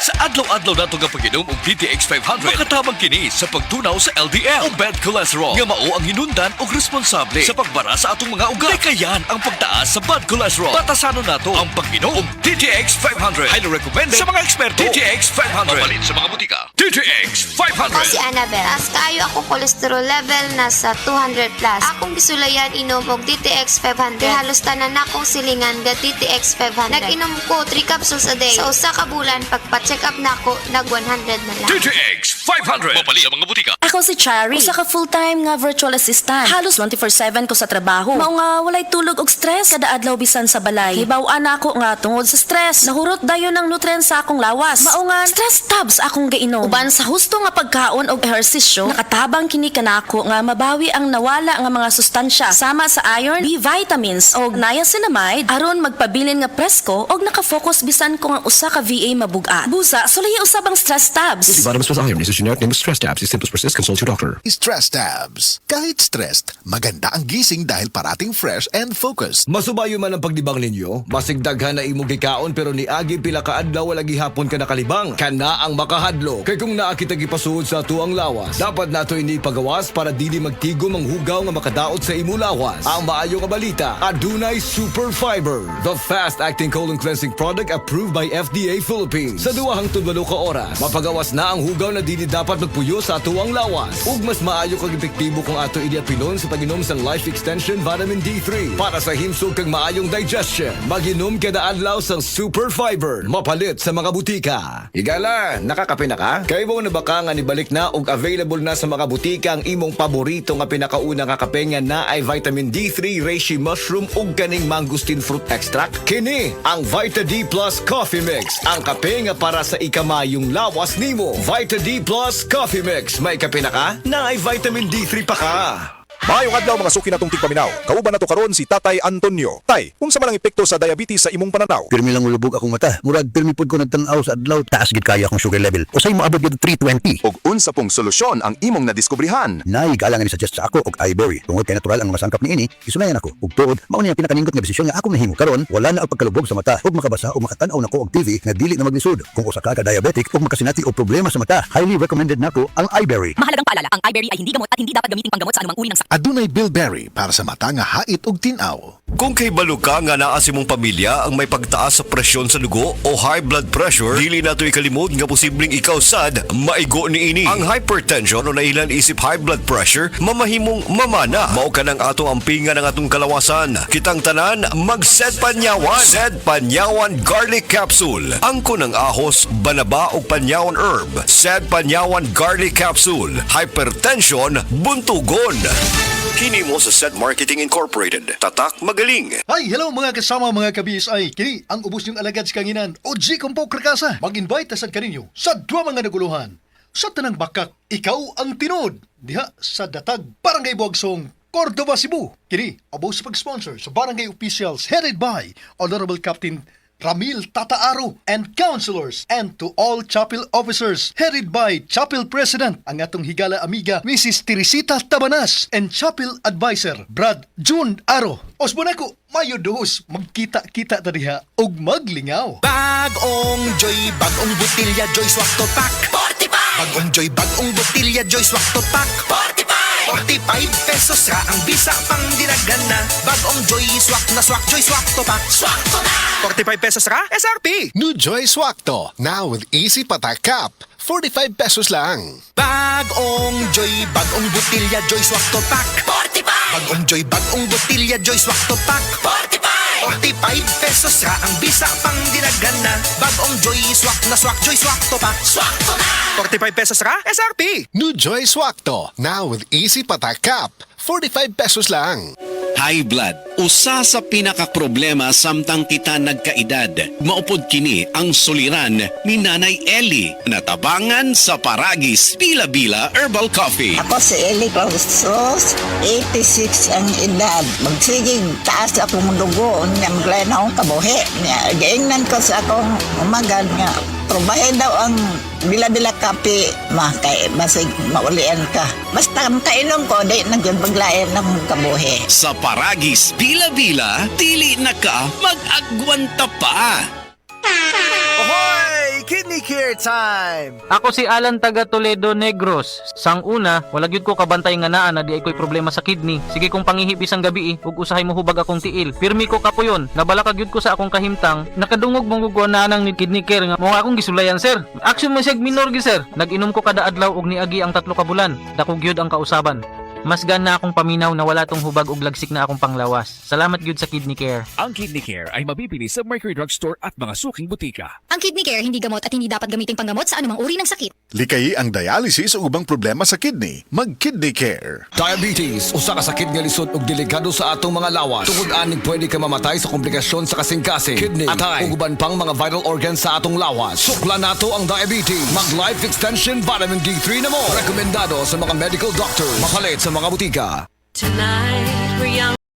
Sa adlaw-adlaw nato nga pag-inom og DTX 500, makatabang kini sa pagtunaw sa LDL o bad cholesterol nga mao ang hinundan og responsable sa pagbara sa atong mga ugat. Kayan ang pagtaas sa bad cholesterol. Batasanon nato ang pag-inom og DTX 500. Highly recommended sa mga eksperto. DTX 500. Mapalit sa mga butika. DTX 500. Ako si Annabel. Taas kaayo ako cholesterol level nasa 200 plus. Akong gisulayan inom og DTX 500. Halos tanan akong silingan ga DTX 500. Nag-inom ko 3 capsules a day. Sa usa ka bulan pagpa-check up nako nag 100 na lang. DTX 500. Mapalit sa mga butika. Ako si Chari. Usa ka full-time nga virtual assistant. Halos 24/7 ko sa trabaho. Mao nga walay tulog og stress kada adlaw bisan sa balay. Hibaw-an ako nga tungod sa stress. Nahurot dayon ng nutrients sa akong lawas. Mao nga stress tabs akong gainom. Uban sa husto nga pagkaon og ehersisyo, nakatabang kini kanako nga mabawi ang nawala nga mga sustansya sama sa iron, B vitamins og niacinamide aron magpabilin nga presko og nakafocus bisan ko nga usa ka VA mabugat. Busa, sulay usab ang stress tabs. Vitamins plus iron is a generic name of stress tabs. If symptoms persist, consult your doctor. Stress tabs. Kahit stressed, maganda ang gising dahil parating fresh and focused. Masubayo man ang pagdibang ninyo, masigdaghan na imong gikaon pero niagi pila ka adlaw wala gihapon ka nakalibang. Kana ang makahadlo. Kay kung naa kita gipasuod sa tuang lawas, dapat nato ini pagawas para dili magtigom ang hugaw nga makadaot sa imo lawas. Ang maayo nga balita, adunay Super Fiber, the fast-acting colon cleansing product approved by FDA Philippines. Sa 2 hangtod 8 ka oras, mapagawas na ang hugaw na dili dapat magpuyo sa tuang lawas. Ug mas maayo kag epektibo kung ato idiapilon sa pag-inom sa Life Extension Vitamin D3 para sa himsog kag maayong digestion. Mag-inom kada adlaw sa Super Fiber, mapalit sa mga butika. Higala, nakakape na ka? Kay mo na baka nga nibalik na ug available na sa mga butika ang imong paborito nga pinakauna nga kape nga na ay vitamin D3, reishi mushroom ug kaning mangosteen fruit extract. Kini ang Vita D Plus Coffee Mix, ang kape nga para sa ikamayong lawas nimo. Vita D Plus Coffee Mix, may kape na ka? Na ay vitamin D3 pa ka. Maayong adlaw mga suki natong tigpaminaw. Kauban nato karon si Tatay Antonio. Tay, kung sa malang epekto sa diabetes sa imong pananaw? Pirmi lang ulubog akong mata. Murag pirmi pud ko nagtan-aw sa adlaw. Taas gid kaya akong sugar level. Usay moabot gid 320. Og unsa pong solusyon ang imong nadiskubrihan? Nay galang ni suggest sa ako og iBerry. Tungod kay natural ang mga sangkap niini, isunayan ako. Ug tuod, mao ni ang pinakaningkot nga desisyon nga akong nahimo karon. Wala na ang pagkalubog sa mata ug makabasa ug makatan-aw nako og TV nga dili na maglisod. Kung usa ka diabetic ug makasinati og problema sa mata, highly recommended nako ang iBerry. Mahalagang paalala, ang iBerry ay hindi gamot at hindi dapat gamiting panggamot sa anumang uri ng sakit. Adunay Bilberry para sa mata nga hait ug tinaw. Kung kay balo ka nga naa sa imong pamilya ang may pagtaas sa presyon sa dugo o high blood pressure, dili nato ikalimod nga posibleng ikaw sad maigo niini. Ang hypertension o nailan isip high blood pressure mamahimong mamana. Mao ka ng atong ampingan ng atong kalawasan. Kitang tanan mag-Sed Panyawan. Sed Panyawan Garlic Capsule. Angko ng ahos, banaba o panyawan herb. Sed Panyawan Garlic Capsule. Hypertension buntugon. Kini mo sa Sed Marketing Incorporated. Tatak magaling. Hi, hello mga kasama mga ka-BSI. Kini ang ubos niyong alagad sa kanginan o G Kumpo Krakasa. Mag-invite sa kaninyo sa 2 mga naguluhan. Sa tanang bakak, ikaw ang tinod. Diha sa Datag, Barangay Buagsong, Cordova, Cebu. Kini, abo sa pag-sponsor sa barangay officials headed by Honorable Captain Ramil Tataaro and councilors, and to all chapel officers headed by Chapel President ang atong higala amiga Mrs. Teresita Tabanas and Chapel Advisor Brad June Aro. Osbonako, mayo dos, magkita-kita ta diha og maglingaw. Bagong Joy, bagong butilya Joy Swak to Pack 45. Bagong Joy, bagong butilya Joy Swak to Pack 45. 45 pesos ra ang bisa pang dinagana. Bagong Joy Swak na Swak Joy Swak to Pack. Swak to na. 45 pesos ra SRP. New Joy Swakto, now with easy patak cup. 45 pesos lang. Bagong Joy, bagong butilya Joy Swak to Pack 45. Bagong Joy, bagong butilya Joy Swak to Pack 45. 45 pesos ra ang bisa pang dinagana. Bagong Joy Swak na Swak Joy Swak to Pack. Swak to na. 45 pesos ra SRP. New Joy Swakto, now with easy patak cup. 45 pesos lang. High blood, usa sa pinakaproblema samtang kita nagkaedad. Maupod kini ang suliran ni Nanay Ellie, natabangan sa Paragis Bila-Bila Herbal Coffee. Ako si Ellie Clausos, 86 ang edad. Magsigig taas akong dugo, niya maglayan akong kabuhi. Gaingnan ko sa akong umagad nga, probahe daw ang bila-bila kape, kay basig maulian ka. Basta kainom ko, di nagyan paglayan ng kabuhi. Sa Paragis Bila-Bila, dili na ka mag-agwanta pa. Ahoy! Kini Care time! Ako si Alan taga Toledo Negros. Sang una, wala gyud ko kabantay nga naa na di ay ko'y problema sa kidney. Sige kong pangihip isang gabi ug usahay mo hubag akong tiil. Pirmi ko kapuyon, nabalaka gyud ko sa akong kahimtang. Nakadungog mong gugwa na nang kidney care nga mo akong gisulayan sir. Action man siya minor gi sir. Nag-inom ko kada adlaw og niagi ang 3 ka bulan. Dako gyud ang kausaban. Mas gana akong paminaw na wala tong hubag ug lagsik na akong panglawas. Salamat gyud sa Kidney Care. Ang Kidney Care ay mabibili sa Mercury Drugstore at mga suking butika. Ang Kidney Care hindi gamot at hindi dapat gamiting panggamot sa anumang uri ng sakit. Likay ang dialysis o ubang problema sa kidney. Mag-Kidney Care. Diabetes, usa ka sakit nga lisod ug delikado sa atong mga lawas. Tungod aning pwede ka mamatay sa komplikasyon sa kasing-kasing, kidney, atay, ug uban pang mga vital organs sa atong lawas. Sukla nato ang diabetes. Mag Life Extension Vitamin D3 na mo. Rekomendado sa mga medical doctors. Mapalit sa mga butika. Tonight we're young.